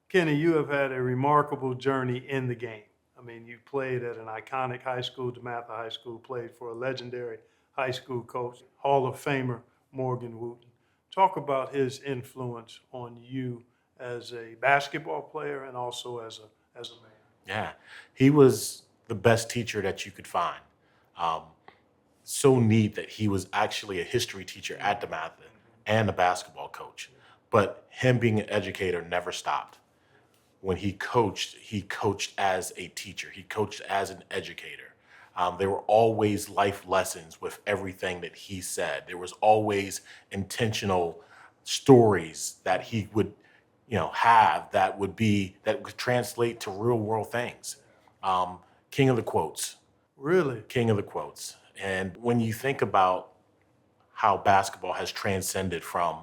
Kenny, you have had a remarkable journey in the game. I mean, you played at an iconic high school, DeMatha High School, played for a legendary high school coach, Hall of Famer Morgan Wooten. Talk about his influence on you as a basketball player and also as a man. Yeah, he was the best teacher that you could find. Um, so neat that he was actually a history teacher at DeMatha and a basketball coach. But him being an educator never stopped. When he coached as a teacher, he coached as an educator. There were always life lessons with everything that he said. There was always intentional stories that he would, have that would translate to real world things. Um, king of the quotes, Really? king of the quotes. And when you think about how basketball has transcended from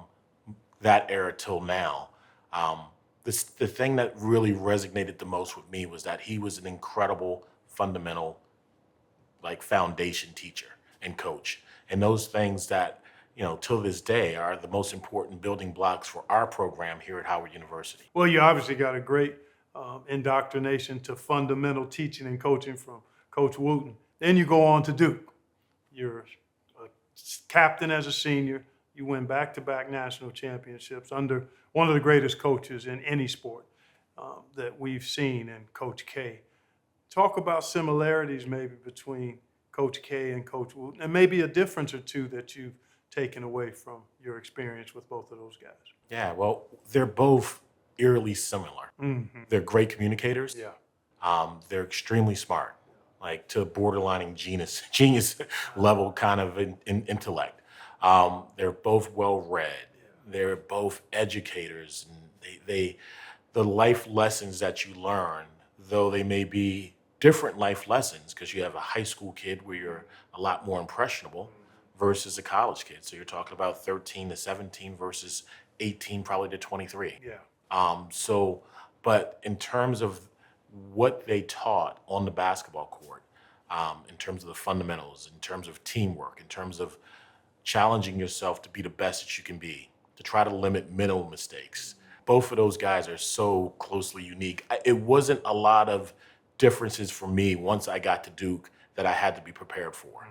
that era till now, um, the thing that really resonated the most with me was that he was an incredible fundamental, like foundation teacher and coach. And those things that, till this day are the most important building blocks for our program here at Howard University. Well, you obviously got a great indoctrination to fundamental teaching and coaching from Coach Wooten. Then you go on to Duke. You're a captain as a senior. You win back-to-back national championships under one of the greatest coaches in any sport that we've seen in Coach K. Talk about similarities maybe between Coach K and Coach Wooten, and maybe a difference or two that you've taken away from your experience with both of those guys. Yeah, well, they're both eerily similar. Mm-hmm. They're great communicators. Yeah. They're extremely smart, like to borderlining genius level kind of in intellect. They're both well read. They're both educators, and the life lessons that you learn, though they may be different life lessons, because you have a high school kid where you're a lot more impressionable versus a college kid. So you're talking about 13 to 17 versus 18 probably to 23. Yeah. But in terms of what they taught on the basketball court, in terms of the fundamentals, in terms of teamwork, in terms of challenging yourself to be the best that you can be, to try to limit mental mistakes. Both of those guys are so closely unique. It wasn't a lot of differences for me once I got to Duke that I had to be prepared for.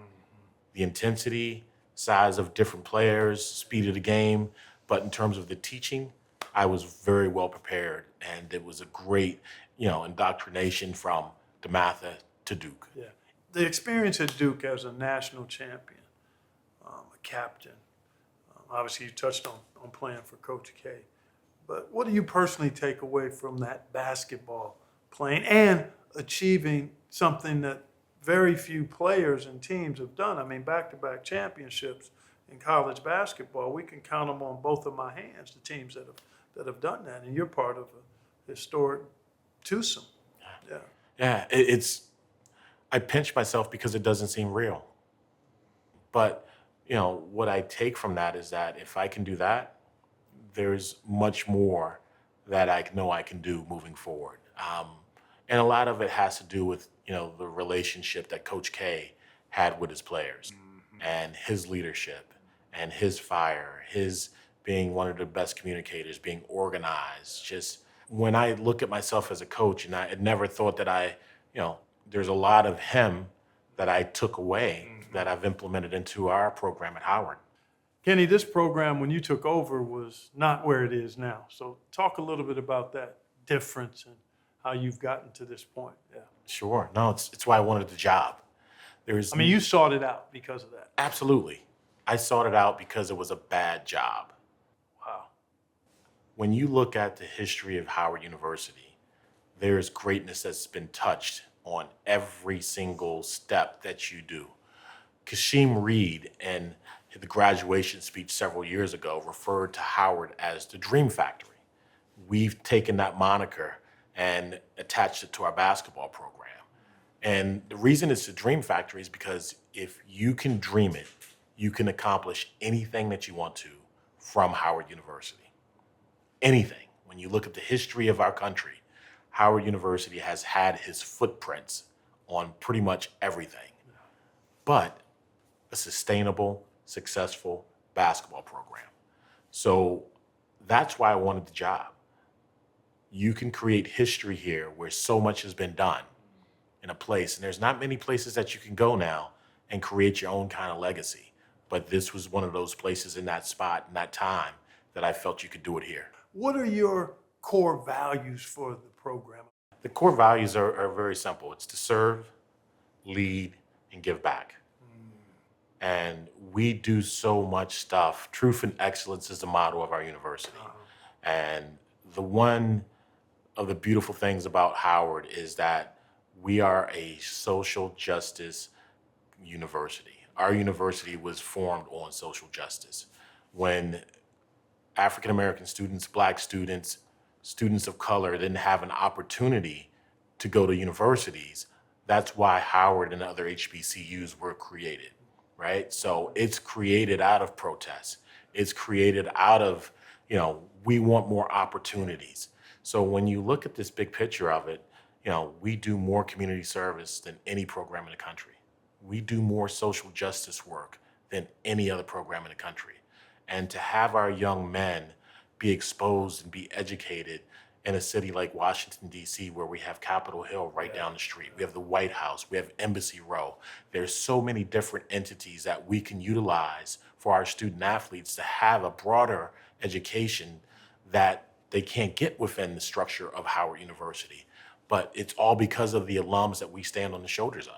The intensity, size of different players, speed of the game, but in terms of the teaching, I was very well prepared, and it was a great, indoctrination from DeMatha to Duke. Yeah. The experience at Duke as a national champion, a captain, obviously you touched on playing for Coach K, but what do you personally take away from that basketball playing and achieving something that very few players and teams have done? I mean, back-to-back championships in college basketball, we can count them on both of my hands, the teams that have done that, and you're part of a historic twosome. Yeah. Yeah, I pinch myself because it doesn't seem real. But, what I take from that is that if I can do that, there's much more that I know I can do moving forward. And a lot of it has to do with, the relationship that Coach K had with his players and his leadership and his fire, his being one of the best communicators, being organized. Just when I look at myself as a coach, and I had never thought that there's a lot of him that I took away that I've implemented into our program at Howard. Kenny, this program, when you took over, was not where it is now. So talk a little bit about that difference and how you've gotten to this point. Yeah. Sure. No, it's why I wanted the job. You sought it out because of that. Absolutely. I sought it out because it was a bad job. Wow. When you look at the history of Howard University, there's greatness that's been touched on every single step that you do. Kashim Reed, in the graduation speech several years ago, referred to Howard as the Dream Factory. We've taken that moniker and attached it to our basketball program. And the reason it's the Dream Factory is because if you can dream it, you can accomplish anything that you want to from Howard University. Anything. When you look at the history of our country, Howard University has had his footprints on pretty much everything. But a sustainable, successful basketball program. So that's why I wanted the job. you can create history here where so much has been done in a place. And there's not many places that you can go now and create your own kind of legacy. But this was one of those places in that spot, in that time, that I felt you could do it here. What are your core values for the program? The core values are very simple. It's to serve, lead, and give back. And we do so much stuff. Truth and excellence is the motto of our university. And one of the beautiful things about Howard is that we are a social justice university. Our university was formed on social justice. When African American students, Black students, students of color didn't have an opportunity to go to universities, that's why Howard and other HBCUs were created, right? So it's created out of protests. It's created out of, we want more opportunities. So when you look at this big picture of it, we do more community service than any program in the country. We do more social justice work than any other program in the country. And to have our young men be exposed and be educated in a city like Washington, D.C., where we have Capitol Hill right down the street, we have the White House, we have Embassy Row. There's so many different entities that we can utilize for our student athletes to have a broader education that they can't get within the structure of Howard University. But it's all because of the alums that we stand on the shoulders of.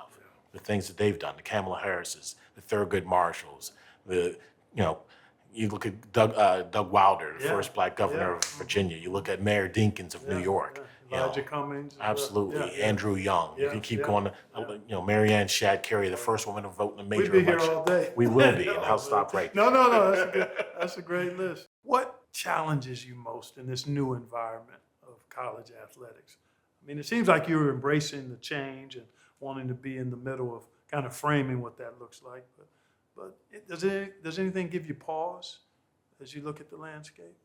The things that they've done, the Kamala Harrises, the Thurgood Marshalls, you look at Doug Wilder, the first Black governor of Virginia. You look at Mayor Dinkins of New York. Elijah Cummings. Absolutely. Andrew Young. You can keep going. Marianne Shad Carey, the first woman to vote in a major We'll be election. here all day. We will be, and I'll stop right there. No. That's a great list. What challenges you most in this new environment of college athletics? I mean, it seems like you're embracing the change and wanting to be in the middle of kind of framing what that looks like. But does anything give you pause as you look at the landscape?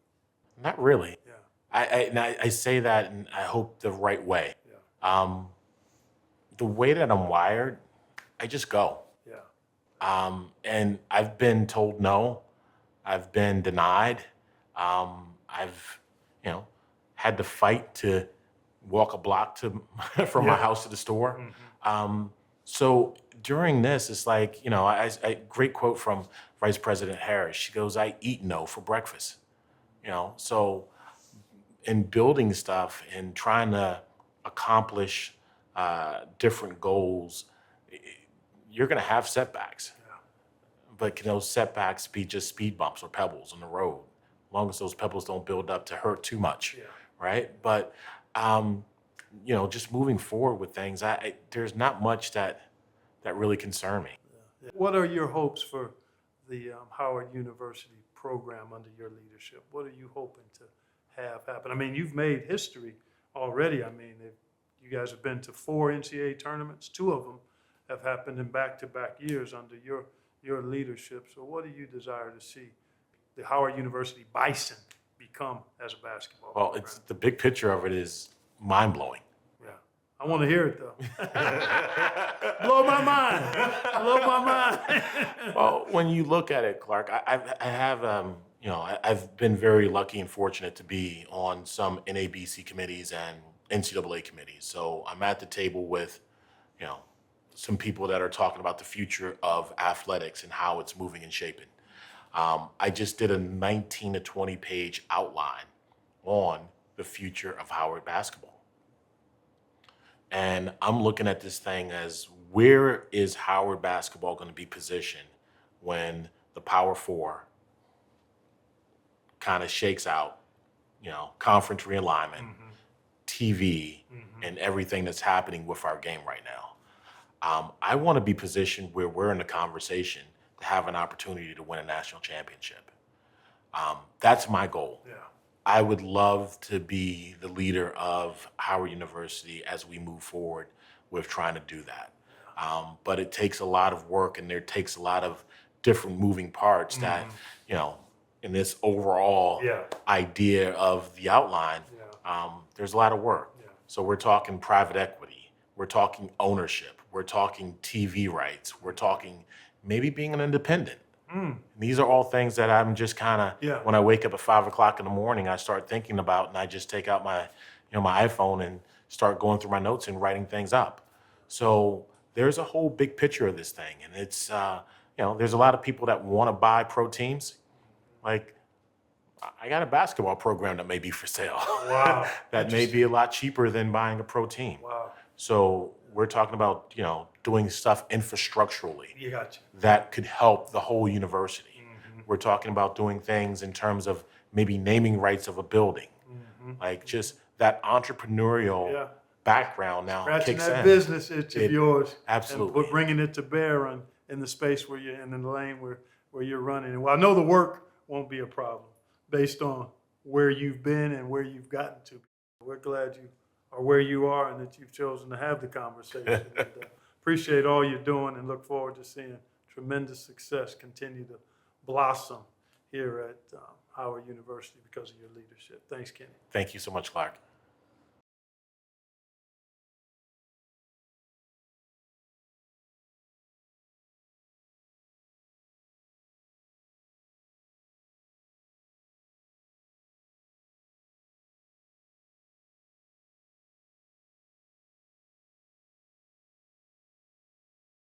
Not really. Yeah. I say that, and I hope the right way. Yeah. The way that I'm wired, I just go. Yeah. And I've been told no. I've been denied. I've, had to fight to walk a block from my house to the store. Mm-hmm. So during this, it's like, great quote from Vice President Harris. She goes, "I eat no for breakfast." So in building stuff and trying to accomplish different goals, you're going to have setbacks. Yeah. But can those setbacks be just speed bumps or pebbles on the road? As long as those pebbles don't build up to hurt too much, right? But just moving forward with things, there's not much that really concern me. Yeah. What are your hopes for the Howard University program under your leadership? What are you hoping to have happen? I mean, you've made history already. I mean, you guys have been to 4 NCAA tournaments. 2 of them have happened in back-to-back years under your leadership. So what do you desire to see the Howard University Bison become as a basketball program? It's the big picture of it is mind-blowing. Yeah. I want to hear it, though. Blow my mind. Blow my mind. Well, when you look at it, Clark, I've been very lucky and fortunate to be on some NABC committees and NCAA committees. So I'm at the table with, some people that are talking about the future of athletics and how it's moving and shaping. I just did a 19 to 20 page outline on the future of Howard basketball. And I'm looking at this thing as, where is Howard basketball going to be positioned when the Power Four kind of shakes out, conference realignment, TV, and everything that's happening with our game right now? I want to be positioned where we're in the conversation to have an opportunity to win a national championship. That's my goal. Yeah. I would love to be the leader of Howard University as we move forward with trying to do that. But it takes a lot of work, and there takes a lot of different moving parts that, in this overall idea of the outline, there's a lot of work. Yeah. So we're talking private equity, we're talking ownership, we're talking TV rights, we're talking maybe being an independent. These are all things that I'm just kind of, when I wake up at 5 o'clock in the morning, I start thinking about, and I just take out my, my iPhone and start going through my notes and writing things up. So there's a whole big picture of this thing, and it's there's a lot of people that want to buy pro teams. Like, I got a basketball program that may be for sale. Wow. That may be a lot cheaper than buying a pro team. Wow. So we're talking about, doing stuff infrastructurally You got you. that could help the whole university. Mm-hmm. We're talking about doing things in terms of maybe naming rights of a building. Mm-hmm. Like, just that entrepreneurial Yeah. background now Scratching kicks that in. business itch of yours. Absolutely. And bringing it to bear in the space where you're in the lane where you're running. And well, I know the work won't be a problem based on where you've been and where you've gotten to. We're glad you are where you are and that you've chosen to have the conversation. And, appreciate all you're doing and look forward to seeing tremendous success continue to blossom here at Howard University because of your leadership. Thanks, Kenny. Thank you so much, Clark.